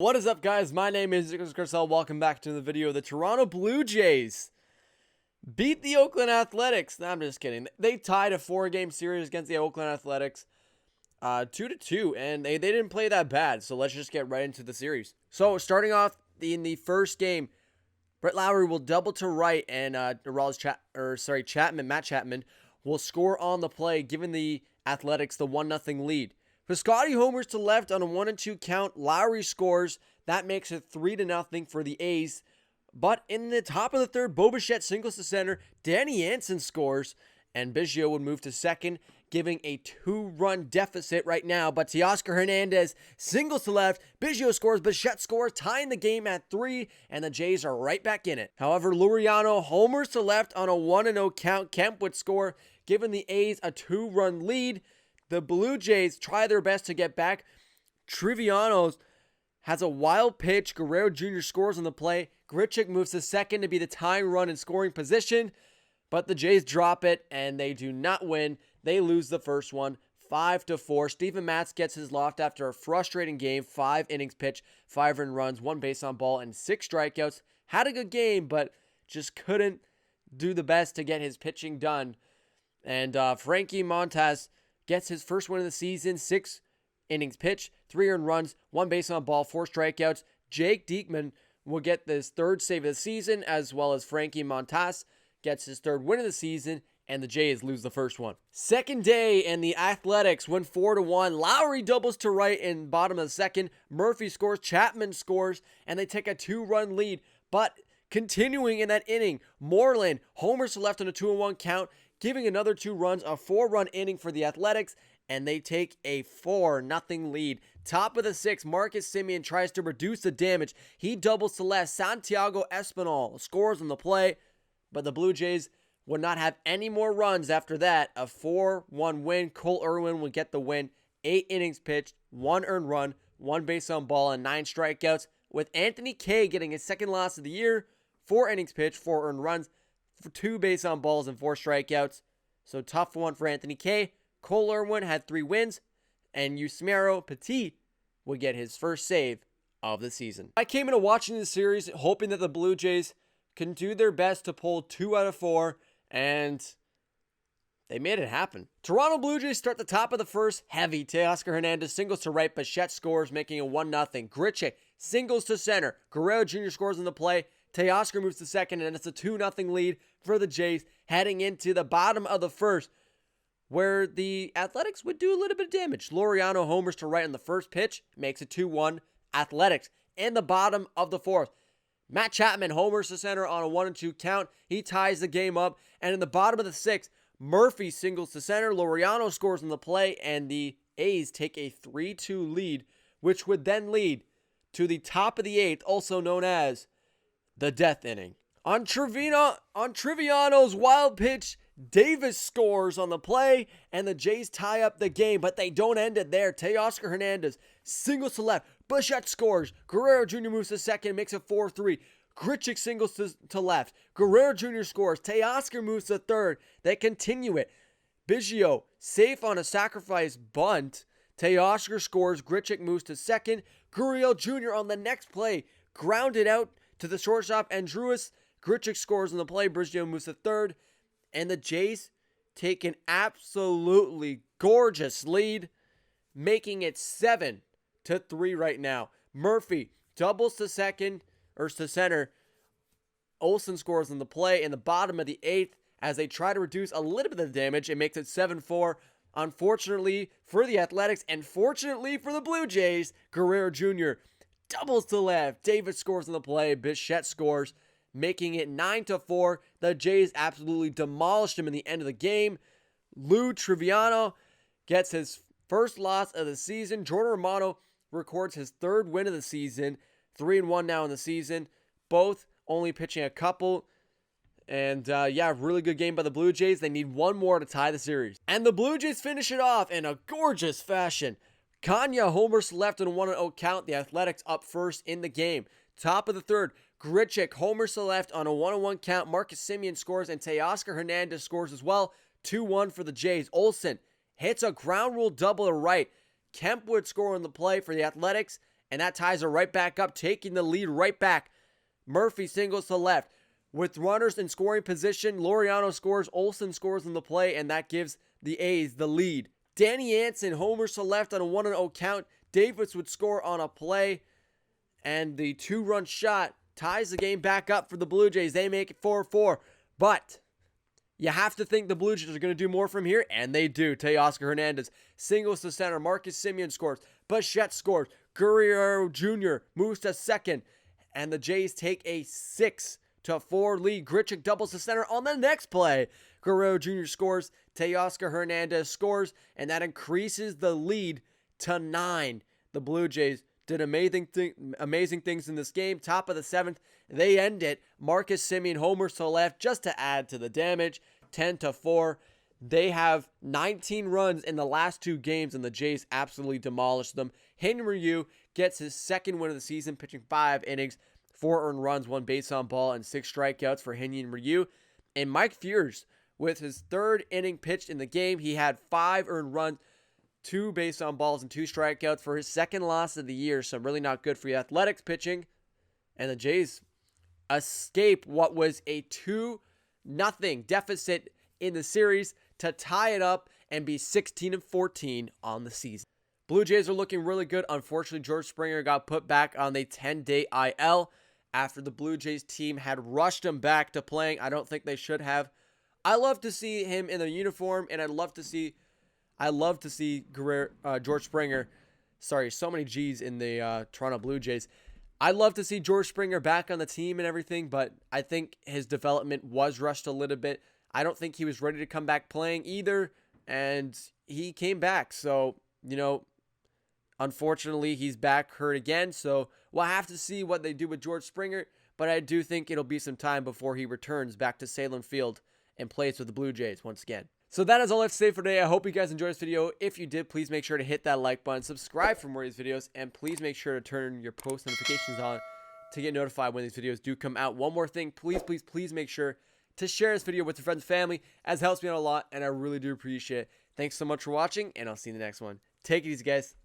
What is up, guys? My name is Nicholas Garcelle. Welcome back to the video. The Toronto Blue Jays beat the Oakland Athletics. No, I'm just kidding. They tied a 4-game series against the Oakland Athletics 2-2, and they didn't play that bad. So let's just get right into the series. So starting off in the first game, Brett Lowry will double to right, and Matt Chapman will score on the play, giving the Athletics the 1-0 lead. Piscotty homers to left on a 1-2 count. Lowry scores. That makes it 3-0 for the A's. But in the top of the third, Bo Bichette singles to center. Danny Jansen scores, and Biggio would move to second, giving a 2-run deficit right now. But Teoscar Hernandez singles to left. Biggio scores. Bichette scores, tying the game at 3, and the Jays are right back in it. However, Laureano homers to left on a 1-0 count. Kemp would score, giving the A's a 2-run lead. The Blue Jays try their best to get back. Trivianos has a wild pitch. Guerrero Jr. scores on the play. Grichuk moves to second to be the tying run in scoring position. But the Jays drop it, and they do not win. They lose the first one, 5-4. Steven Matz gets his loft after a frustrating game. 5 innings pitched, 5 earned runs, 1 base on ball, and 6 strikeouts. Had a good game, but just couldn't do the best to get his pitching done. And Frankie Montas gets his first win of the season, 6 innings pitched, 3 earned runs, 1 base on ball, 4 strikeouts. Jake Diekman will get his 3rd save of the season, as well as Frankie Montas gets his 3rd win of the season, and the Jays lose the first one. Second day, and the Athletics win 4-1. Lowry doubles to right in bottom of the second. Murphy scores, Chapman scores, and they take a 2-run lead. But continuing in that inning, Moreland homers to left on a 2-1 count, giving another 2 runs, a 4-run inning for the Athletics, and they take a 4-0 lead. Top of the 6th, Marcus Semien tries to reduce the damage. He doubles to left. Santiago Espinal scores on the play, but the Blue Jays would not have any more runs after that. A 4-1 win. Cole Irwin would get the win. 8 innings pitched, 1 earned run, 1 base on ball, and 9 strikeouts, with Anthony Kay getting his 2nd loss of the year. 4 innings pitched, 4 earned runs, for 2 base on balls and 4 strikeouts. So tough one for Anthony Kay. Cole Irwin had 3 wins, and Yusmeiro Petit would get his first save of the season. I came into watching the series hoping that the Blue Jays can do their best to pull 2 out of 4, and they made it happen. Toronto Blue Jays start the top of the first heavy. Teoscar Hernandez singles to right. Bichette scores, making it 1-0. Grichuk singles to center. Guerrero Jr. scores on the play. Teoscar moves to second, and it's a 2-0 lead for the Jays heading into the bottom of the first, where the Athletics would do a little bit of damage. Laureano homers to right on the first pitch, makes it 2-1 Athletics. In the bottom of the 4th, Matt Chapman homers to center on a 1-2 count. He ties the game up. And in the bottom of the 6th, Murphy singles to center. Laureano scores on the play, and the A's take a 3-2 lead, which would then lead to the top of the 8th, also known as the death inning. On Triviano's wild pitch, Davis scores on the play, and the Jays tie up the game, but they don't end it there. Teoscar Hernandez singles to left. Bichette scores. Guerrero Jr. moves to second, makes it 4-3. Grichuk singles to left. Guerrero Jr. scores. Teoscar moves to third. They continue it. Biggio safe on a sacrifice bunt. Teoscar scores. Grichuk moves to second. Gurriel Jr. on the next play grounded out to the shortstop, Andrews. Grichuk scores on the play. Biggio moves to third. And the Jays take an absolutely gorgeous lead, making it 7-3 right now. Murphy doubles to center. Olsen scores on the play in the bottom of the 8th as they try to reduce a little bit of the damage. It makes it 7-4. Unfortunately for the Athletics, and fortunately for the Blue Jays, Guerrero Jr. doubles to left. Davis scores on the play. Bichette scores, making it 9-4. The Jays absolutely demolished him in the end of the game. Lou Triviano gets his first loss of the season. Jordan Romano records his 3rd win of the season. 3-1 now in the season. Both only pitching a couple. And really good game by the Blue Jays. They need one more to tie the series. And the Blue Jays finish it off in a gorgeous fashion. Kanya homers left on a 1-0 count. The Athletics up first in the game. Top of the 3rd, Grichuk homers to left on a 1-1 count. Marcus Semien scores, and Teoscar Hernandez scores as well. 2-1 for the Jays. Olsen hits a ground rule double to right. Kemp would score on the play for the Athletics, and that ties her right back up, taking the lead right back. Murphy singles to left. With runners in scoring position, Laureano scores, Olsen scores in the play, and that gives the A's the lead. Danny Anson homers to left on a 1-0 count. Davis would score on a play, and the 2-run shot ties the game back up for the Blue Jays. They make it 4-4, but you have to think the Blue Jays are going to do more from here, and they do. Teoscar Hernandez singles to center. Marcus Semien scores. Bichette scores. Guerrero Jr. moves to second, and the Jays take a 6-4 lead. Grichuk doubles to center on the next play. Guerrero Jr. scores. Teoscar Hernandez scores, and that increases the lead to 9. The Blue Jays did amazing things in this game. Top of the 7th, they end it. Marcus Semien homers to left just to add to the damage. 10-4. They have 19 runs in the last 2 games, and the Jays absolutely demolished them. Henry Ryu gets his second win of the season, pitching 5 innings, 4 earned runs, 1 base on ball, and 6 strikeouts for Henry Ryu. And Mike Fiers, with his 3rd inning pitched in the game, he had 5 earned runs, 2 base on balls, and 2 strikeouts for his 2nd loss of the year. So really not good for the Athletics pitching. And the Jays escape what was a 2-0 deficit in the series to tie it up and be 16-14 on the season. Blue Jays are looking really good. Unfortunately, George Springer got put back on the 10-day IL after the Blue Jays team had rushed him back to playing. I don't think they should have. I love to see him in the uniform, and I love to see George Springer. Sorry, so many G's in the Toronto Blue Jays. I'd love to see George Springer back on the team and everything, but I think his development was rushed a little bit. I don't think he was ready to come back playing either, and he came back. So, unfortunately, he's back hurt again. So we'll have to see what they do with George Springer, but I do think it'll be some time before he returns back to Salem Field and plays with the Blue Jays once again. So that is all I have to say for today. I hope you guys enjoyed this video. If you did, please make sure to hit that like button, subscribe for more of these videos, and please make sure to turn your post notifications on to get notified when these videos do come out. One more thing, please make sure to share this video with your friends and family, as it helps me out a lot, and I really do appreciate it. Thanks so much for watching, and I'll see you in the next one. Take it easy, guys.